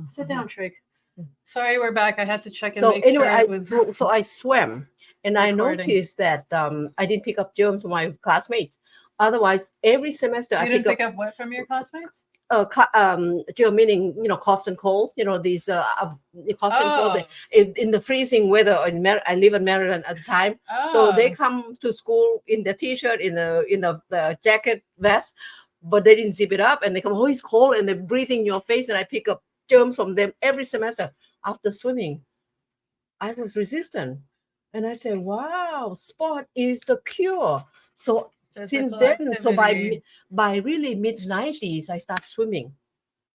Sit down, Trig. Sorry, we're back. I had to check and So make anyway, sure it was so I swam, and I recording. noticed that I didn't pick up germs from my classmates. Otherwise, every semester You I didn't pick pick up what from your classmates? germ, meaning coughs and colds. These coughs and colds Oh. in the freezing weather. I live in Maryland at the time, so they Oh. come to school in the t-shirt, in the jacket, vest, but they didn't zip it up, and they come, oh, it's cold, and they're breathing in your face, and I pick up germs from them every semester after swimming. I was resistant. And I said, wow, sport is the cure. So since Physical then, so activity. by really mid-90s, I start swimming.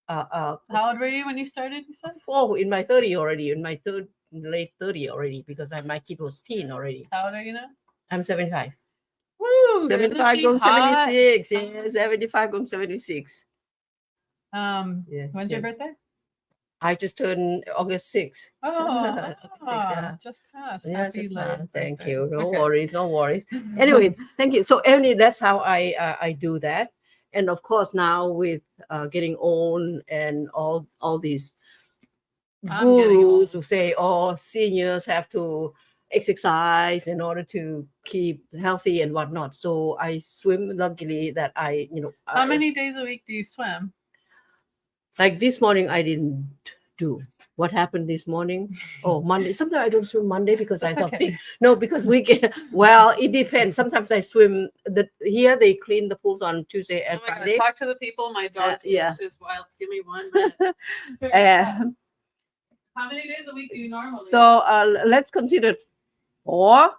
How old were you when you started, you said? Oh, in my 30 already, in my late 30 already, because my kid was teen already. How old are you now? I'm 75. Woo! 75 going 76. Yeah, 75 going 76. When's your birthday? I just turned August 6th. Oh, just passed. Yeah, Happy just late passed. Thank birthday. you. No Okay. worries, no worries. Anyway, thank you. So, Emily, that's how I do that. And of course, now with getting old and all these gurus who say, oh, seniors have to exercise in order to keep healthy and whatnot. So I swim. Luckily, that How many days a week do you swim? Like this morning, I didn't do. What happened this morning? Oh, Monday. Sometimes I don't swim Monday because I thought, no, because we get, well, it depends. Sometimes I swim. Here they clean the pools on Tuesday and Friday. Talk to the people. My dog is wild. Give me 1 minute. How many days a week do you normally? So let's consider 4.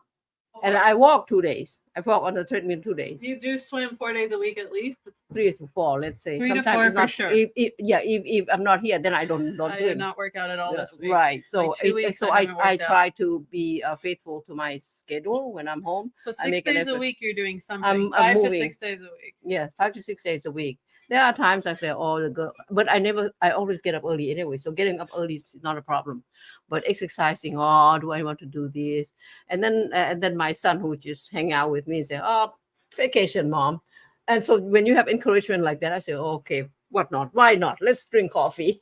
And I walk 2 days. I walk on the treadmill 2 days. You do swim 4 days a week at least? 3 to 4, let's say. 3 to 4 for sure. If I'm not here, then I don't swim. I did not work out at all this week. Right. So, like 2 weeks, I try to be faithful to my schedule when I'm home. So 6 days a week you're doing something. I'm 5 to 6 days a week. Yeah, 5 to 6 days a week. There are times I say, oh, the girl, but I always get up early anyway. So getting up early is not a problem. But exercising, oh, do I want to do this? And then my son, who just hang out with me, say, oh, vacation, mom. And so when you have encouragement like that, I say, oh, okay, what not? Why not? Let's drink coffee.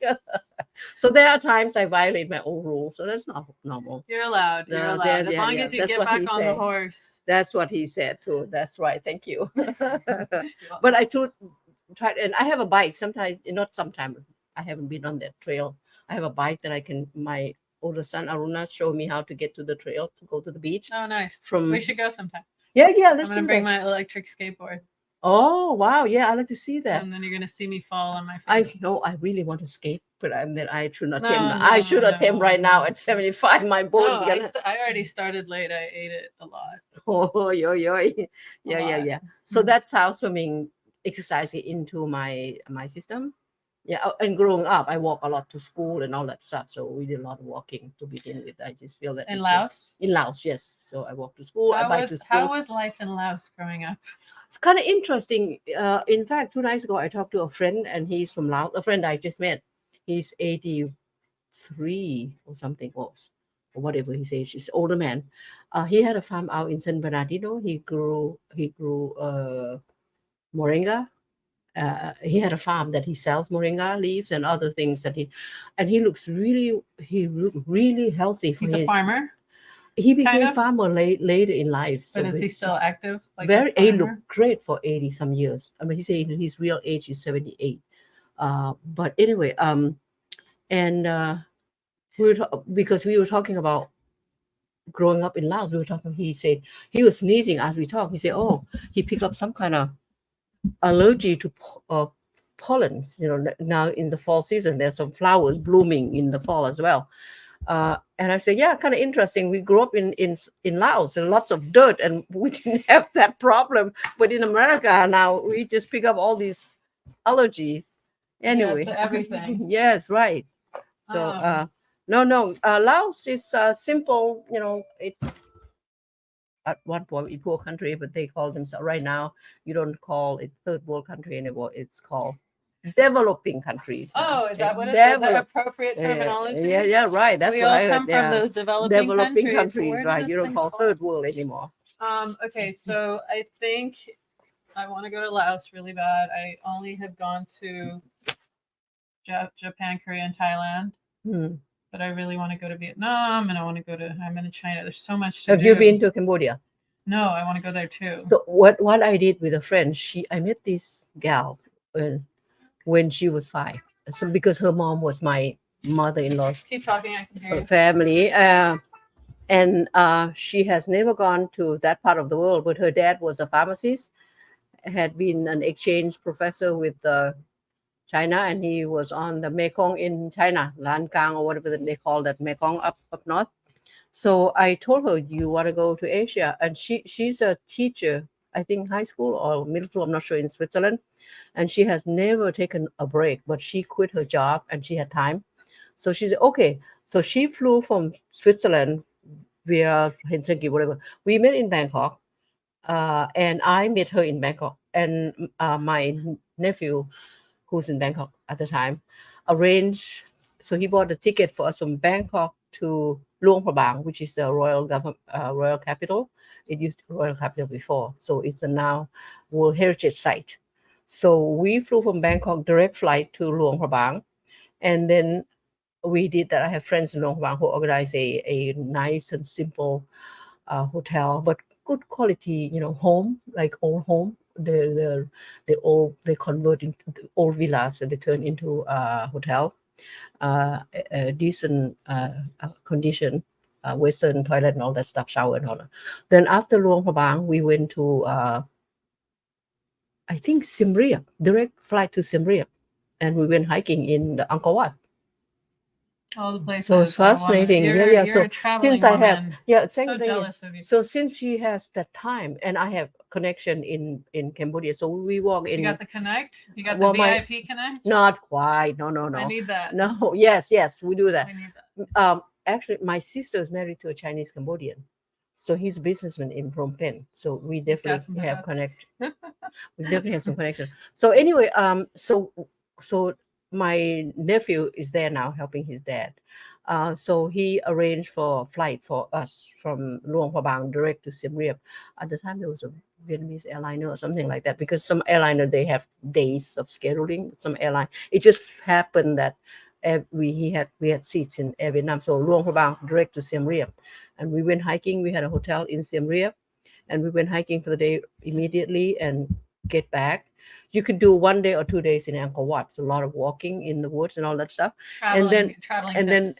So there are times I violate my own rules. So that's not normal. You're allowed. You're allowed. As long as you get back on the horse. That's what he said too. That's right. Thank you. But I tried, and I have a bike. Sometimes, not sometimes, I haven't been on that trail. I have a bike that my older son Aruna showed me how to get to the trail to go to the beach. Oh, nice. We should go sometime. Yeah. Let's I'm gonna bring my electric skateboard. Oh wow, yeah, I like to see that. And then you're gonna see me fall on my face. I really want to skate, but I should attempt. I should attempt right now at 75. My board's gonna. I already started late. I ate it a lot. Oh, yeah. So that's how swimming exercising into my system. Yeah, and growing up, I walk a lot to school and all that stuff. So we did a lot of walking to begin with. I just feel that in Laos. In Laos, yes. So I walk to school. I bike to school. How was life in Laos growing up? It's kind of interesting. In fact, 2 nights ago, I talked to a friend, and he's from Laos. A friend I just met. He's 83 or something else, or whatever his age is. Older man. He had a farm out in San Bernardino. He grew moringa. He had a farm that he sells moringa leaves and other things he looks really healthy. He's a farmer. He became a farmer later in life. But is he still active? He looked great for 80 some years. I mean, he said his real age is 78. But anyway, because we were talking about growing up in Laos, he said he was sneezing as we talked. He said, oh, he picked up some kind of allergy to pollens. Now in the fall season, there's some flowers blooming in the fall as well. And I said, yeah, kind of interesting. We grew up in Laos and lots of dirt, and we didn't have that problem. But in America now, we just pick up all these allergies. Anyway, to everything. Yes, right. So no. Laos is simple. It. At one point, a poor country, but they call themselves right now. You don't call it third world country anymore. It's called developing countries. Oh, is that what it is? The appropriate terminology? Yeah, right. That's we all come from those developing countries, right? You don't call third world anymore. Okay, so I think I want to go to Laos really bad. I only have gone to Japan, Korea, and Thailand. But I really want to go to Vietnam, and I'm in China. There's so much to Have do. you been to Cambodia? No, I want to go there too. So what I did with a friend, I met this gal when she was 5. So because her mom was my mother-in-law's Keep talking, I can hear you. family, and she has never gone to that part of the world. But her dad was a pharmacist, had been an exchange professor with China, and he was on the Mekong in China, Lancang or whatever they call that, Mekong up north. So I told her, you want to go to Asia? And she's a teacher, I think high school or middle school, I'm not sure, in Switzerland. And she has never taken a break, but she quit her job and she had time. So she said, okay. So she flew from Switzerland via Helsinki, whatever. We met in Bangkok, and I met her in Bangkok. And my nephew, who's in Bangkok at the time, arranged. So he bought a ticket for us from Bangkok to Luang Prabang, which is the royal capital. It used to be royal capital before, so it's a now World Heritage Site. So we flew from Bangkok direct flight to Luang Prabang, and then we did that. I have friends in Luang Prabang who organize a nice and simple hotel, but good quality, home, like old home. They convert into the old villas and they turn into a hotel, a decent condition, Western toilet and all that stuff, shower and all that. Then after Luang Prabang, we went to I think Siem Reap, direct flight to Siem Reap, and we went hiking in the Angkor Wat. All the places. So it's fascinating. You're So a traveling since I have, woman. so jealous of you. So since she has that time, and I have connection in Cambodia, so we walk in. You got the connect. You got the VIP connect. Not quite. No. I need that. No. Yes. We do that. We need that. Actually, my sister is married to a Chinese Cambodian, so he's a businessman in Phnom Penh. So we definitely have connection. We definitely have some connection. So anyway, so my nephew is there now helping his dad. So he arranged for a flight for us from Luang Prabang direct to Siem Reap. At the time, there was a Vietnamese airliner or something like that, because some airliner, they have days of scheduling. Some airline, it just happened that we had seats in Air Vietnam. So Luang Prabang direct to Siem Reap, and we went hiking. We had a hotel in Siem Reap, and we went hiking for the day immediately and get back. You could do 1 day or 2 days in Angkor Wat. It's a lot of walking in the woods and all that stuff. Traveling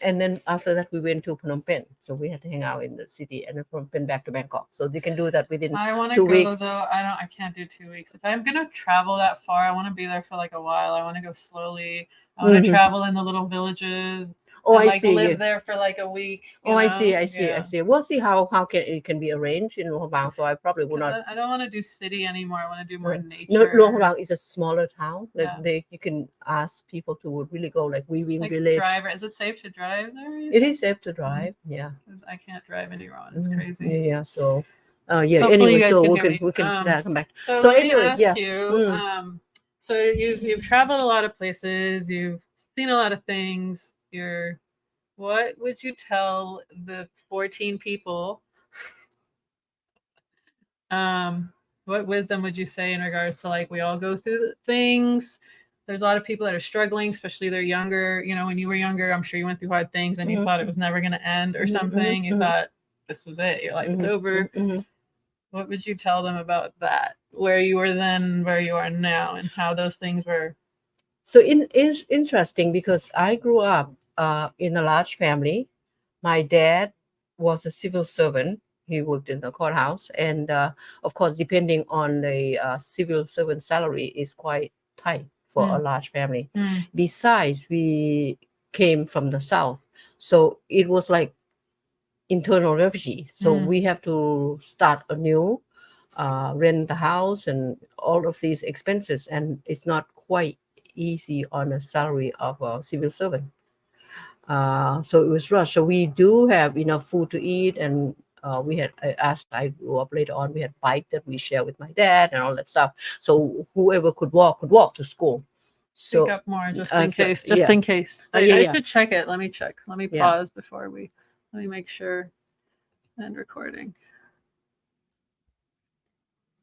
and then after that we went to Phnom Penh. So we had to hang out in the city, and then from Penh back to Bangkok. So you can do that within I want to 2 go weeks. though. I can't do 2 weeks. If I'm gonna travel that far, I want to be there for like a while. I want to go slowly. I want to travel in the little villages. Oh, and, I see. Live there for like a week. I see. I see. We'll see how it can be arranged in Luang Prabang. So I probably will not. I don't want to do city anymore. I want to do more nature. No, Luang Prabang is a smaller town. You can ask people to really go, like Weaving Village. Driver, is it safe to drive there? It is safe to drive. Yeah. Because I can't drive anywhere. It's crazy. Yeah. So. Yeah. Hopefully anyway, so we can come back. So anyway, let me ask you. So you've traveled a lot of places. You've seen a lot of things. What would you tell the 14 people? What wisdom would you say in regards to, like, we all go through things. There's a lot of people that are struggling, especially they're younger. When you were younger, I'm sure you went through hard things and you thought it was never going to end or something. You thought this was it. Your life is over. What would you tell them about that? Where you were then, where you are now, and how those things were? So it's interesting because I grew up in a large family. My dad was a civil servant. He worked in the courthouse, and of course, depending on the civil servant salary, is quite tight for a large family. Besides, we came from the south, so it was like internal refugee. So we have to start anew, rent the house, and all of these expenses, and it's not quite easy on a salary of a civil servant. So it was rough. So we do have enough food to eat, and we had, as I grew up later on, we had bike that we share with my dad and all that stuff. So whoever could walk to school. So speak up more, just in case. In case. I should check it. Let me check. Let me pause before let me make sure. And recording.